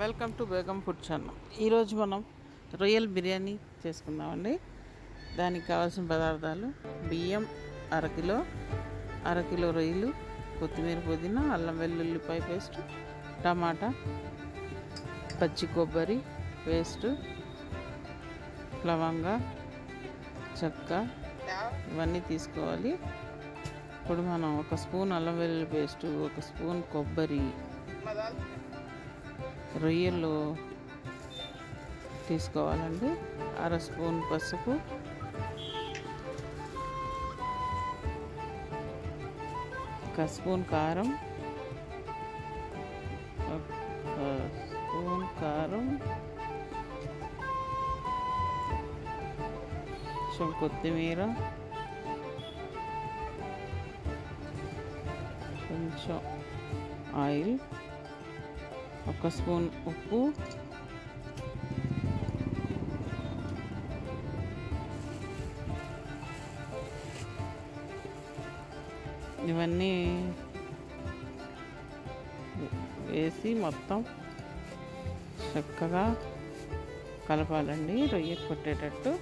Welcome to Begum food channel. ఈరోజు మనం రొయ్యల బిర్యానీ చేసుకుందామండి. దానికి కావాల్సిన పదార్థాలు: బియ్యం అరకిలో, అరకిలో రొయ్యలు, కొత్తిమీర, పుదీనా, అల్లం వెల్లుల్లిపాయ పేస్ట్, టమాటా, పచ్చి కొబ్బరి పేస్టు, లవంగా, చెక్క ఇవన్నీ తీసుకోవాలి. ఇప్పుడు మనం ఒక స్పూన్ అల్లం వెల్లుల్లి పేస్టు, ఒక స్పూన్ కొబ్బరి, రొయ్యలు తీసుకోవాలండి. అర స్పూన్ పసుపు, ఒక స్పూన్ కారం, కొంచెం కొత్తిమీర, కొంచెం ఆయిల్, ఒక స్పూన్ ఉప్పు, ఇవన్నీ వేసి మొత్తం చక్కగా కలపాలండి రొయ్య కొట్టేటట్టు.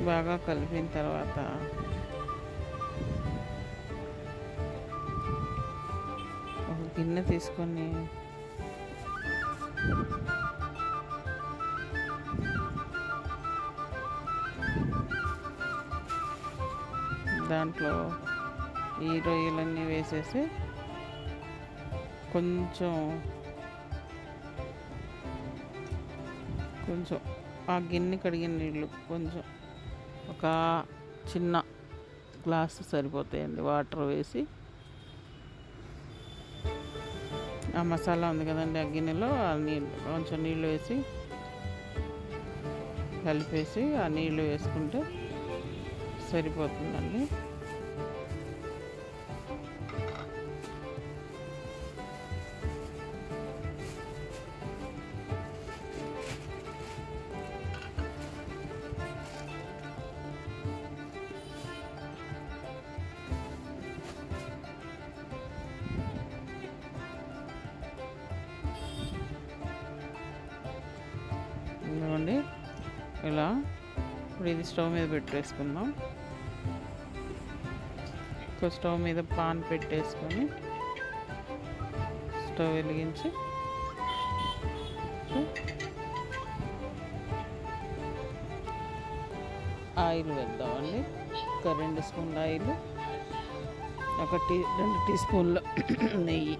బాగా కలిపిన తర్వాత ఒక గిన్నె తీసుకొని దాంట్లో ఈ రొయ్యలన్నీ వేసేసి కొంచెం ఆ గిన్నె కడిగిన నీళ్ళు కొంచెం ఒక చిన్న గ్లాసు సరిపోతాయండి వాటర్ వేసి, ఆ మసాలా ఉంది కదండి ఆ గిన్నెలో ఆ నీళ్ళు కొంచెం నీళ్ళు వేసి కలిపేసి ఆ నీళ్ళు వేసుకుంటే సరిపోతుందండి. ఇదిగోండి ఇలా. ఇప్పుడు ఇది స్టవ్ మీద పెట్టేసుకుందాం. స్టవ్ మీద పాన్ పెట్టేసుకొని స్టవ్ వెలిగించి ఆయిల్ వేద్దామండి. ఒక 2 స్పూన్ల ఆయిల్, ఒక 2 టీ స్పూన్ల నెయ్యి,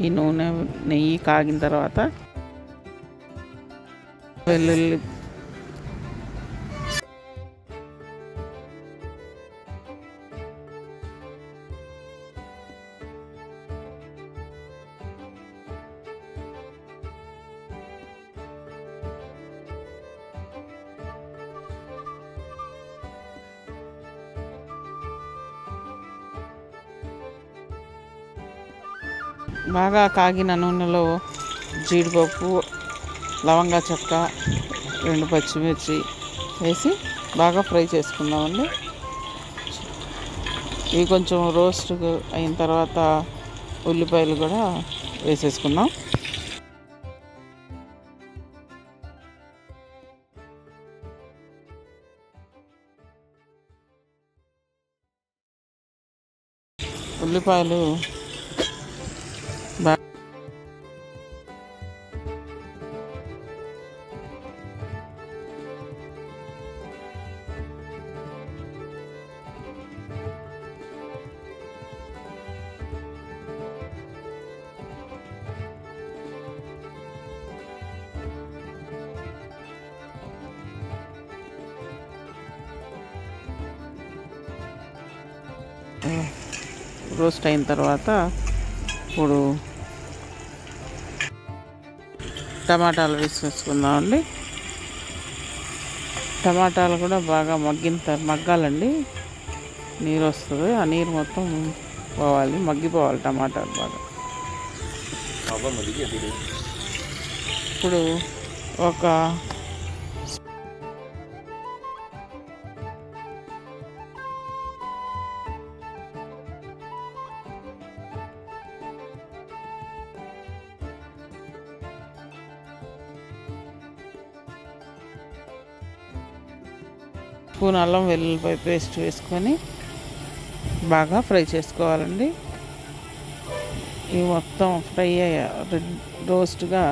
ఈ నెయ్యి కాగిన తర్వాత వెల్లుల్లి బాగా కాగిన నూనెలో జీడిపప్పు, లవంగా చెక్క, 2 పచ్చిమిర్చి వేసి బాగా ఫ్రై చేసుకుందామండి. ఇవి కొంచెం రోస్ట్ అయిన తర్వాత ఉల్లిపాయలు కూడా వేసేసుకుందాం. ఉల్లిపాయలు రోస్ట్ అయిన తర్వాత ఇప్పుడు టమాటాలు వేసేసుకుందామండి. టమాటాలు కూడా బాగా మగ్గాలండి. నీరు వస్తుంది, ఆ నీరు మొత్తం పోవాలి, మగ్గిపోవాలి టమాటాలు బాగా. ఇప్పుడు ఒక స్పూన్ అల్లం వెల్లుల్లిపాయ పేస్ట్ వేసుకొని బాగా ఫ్రై చేసుకోవాలండి. ఇవి మొత్తం ఫ్రై రోస్ట్గా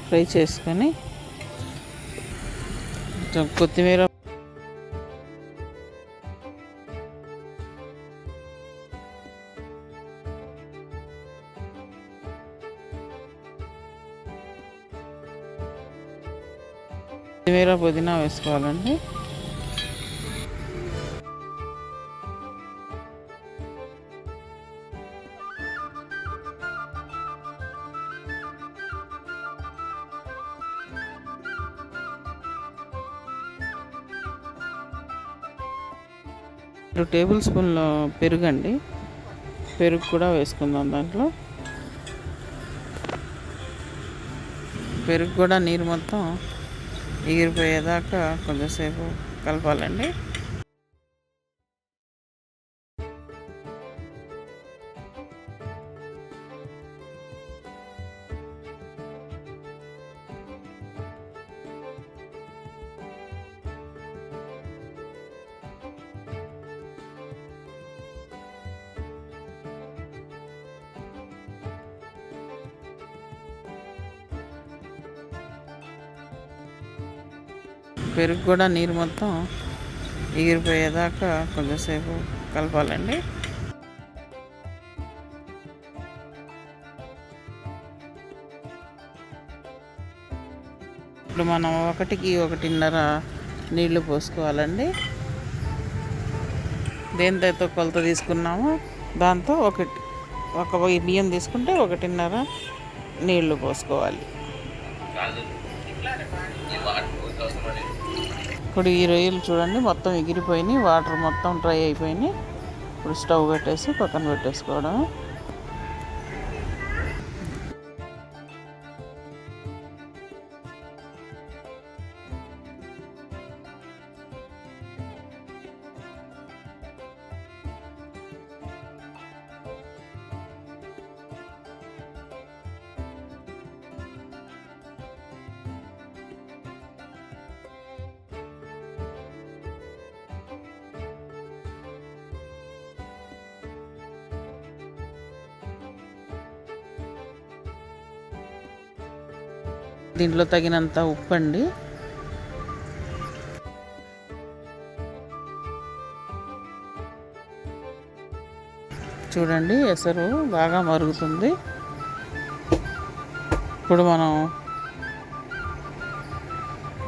ఫ్రై చేసుకొని కొత్తిమీర పుదీనా వేసుకోవాలండి. 2 టేబుల్ స్పూన్ల పెరుగండి, పెరుగు కూడా వేసుకుందాం. దాంట్లో పెరుగు కూడా నీరు మొత్తం ఎగిరిపోయేదాకా కొంచెంసేపు కలపాలండి. పెరుగు కూడా నీరు మొత్తం ఎగిరిపోయేదాకా కొంచెంసేపు కలపాలండి. ఇప్పుడు మనం 1కి 1.5 నీళ్లు పోసుకోవాలండి. దేనితో కొలత తీసుకున్నామో దాంతో ఒక బియ్యం తీసుకుంటే 1.5 నీళ్లు పోసుకోవాలి. ఇప్పుడు ఈ రొయ్యలు చూడండి మొత్తం ఎగిరిపోయినాయి, వాటర్ మొత్తం డ్రై అయిపోయినాయి. ఇప్పుడు స్టవ్ పెట్టేసి పక్కన పెట్టేసుకోవడం. దీంట్లో తగినంత ఉప్పు అండి. చూడండి ఎసరు బాగా మరుగుతుంది. ఇప్పుడు మనం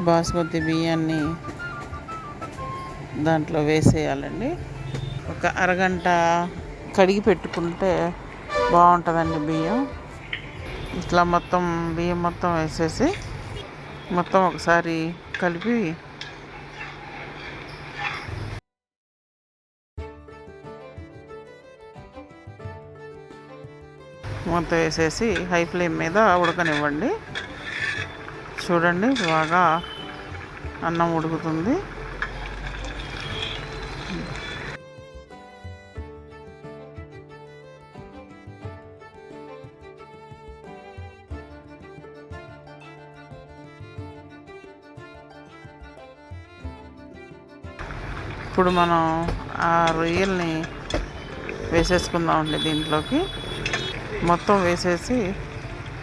బాస్మతి బియ్యాన్ని దాంట్లో వేసేయాలండి. ఒక అరగంట కడిగి పెట్టుకుంటే బాగుంటుందండి బియ్యం. ఇట్లా మొత్తం బియ్యం మొత్తం వేసేసి మొత్తం ఒకసారి కలిపి మొత్తం వేసేసి హై ఫ్లేమ్ మీద ఉడకనివ్వండి. చూడండి బాగా అన్నం ఉడుకుతుంది. ఇప్పుడు మనం ఆ రొయ్యల్ని వేసేసుకుందామండి. దీంట్లోకి మొత్తం వేసేసి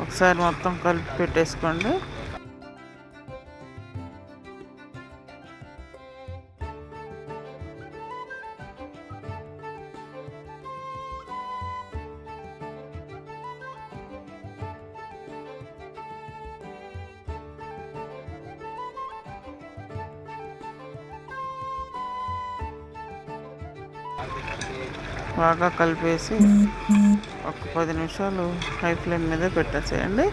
ఒకసారి మొత్తం కలిపి పెట్టేసుకోండి. బాగా కలిపేసి ఒక 10 నిమిషాలు హై ఫ్లేమ్ మీద పెట్టేసేయండి.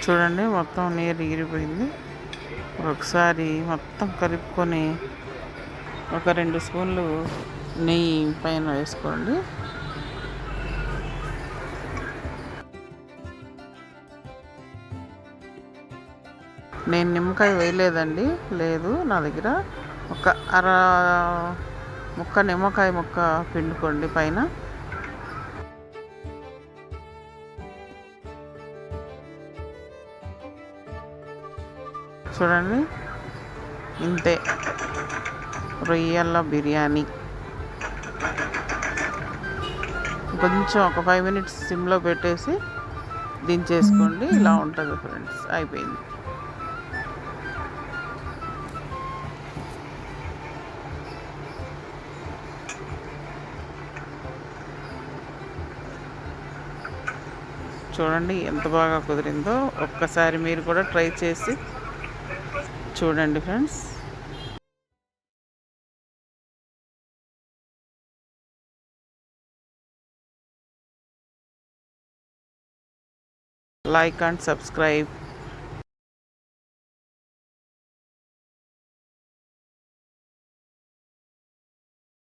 చూడండి మొత్తం నీరు ఎగిరిపోయింది. ఒకసారి మొత్తం కలుపుకొని ఒక 2 స్పూన్లు నెయ్యి పైన వేసుకోండి. నేను నిమ్మకాయ వేయలేదండి, లేదు నా దగ్గర. ఒక నిమ్మకాయ ముక్క పిండుకోండి పైన. చూడండి, ఇంతే రొయ్యల బిర్యానీ. కొంచెం ఒక 5 మినిట్స్ సిమ్లో పెట్టేసి దించేసుకోండి. ఇలా ఉంటుంది ఫ్రెండ్స్, అయిపోయింది. చూడండి ఎంత బాగా కుదిరిందో. ఒక్కసారి మీరు కూడా ట్రై చేసి చూడండి ఫ్రెండ్స్. Like and subscribe.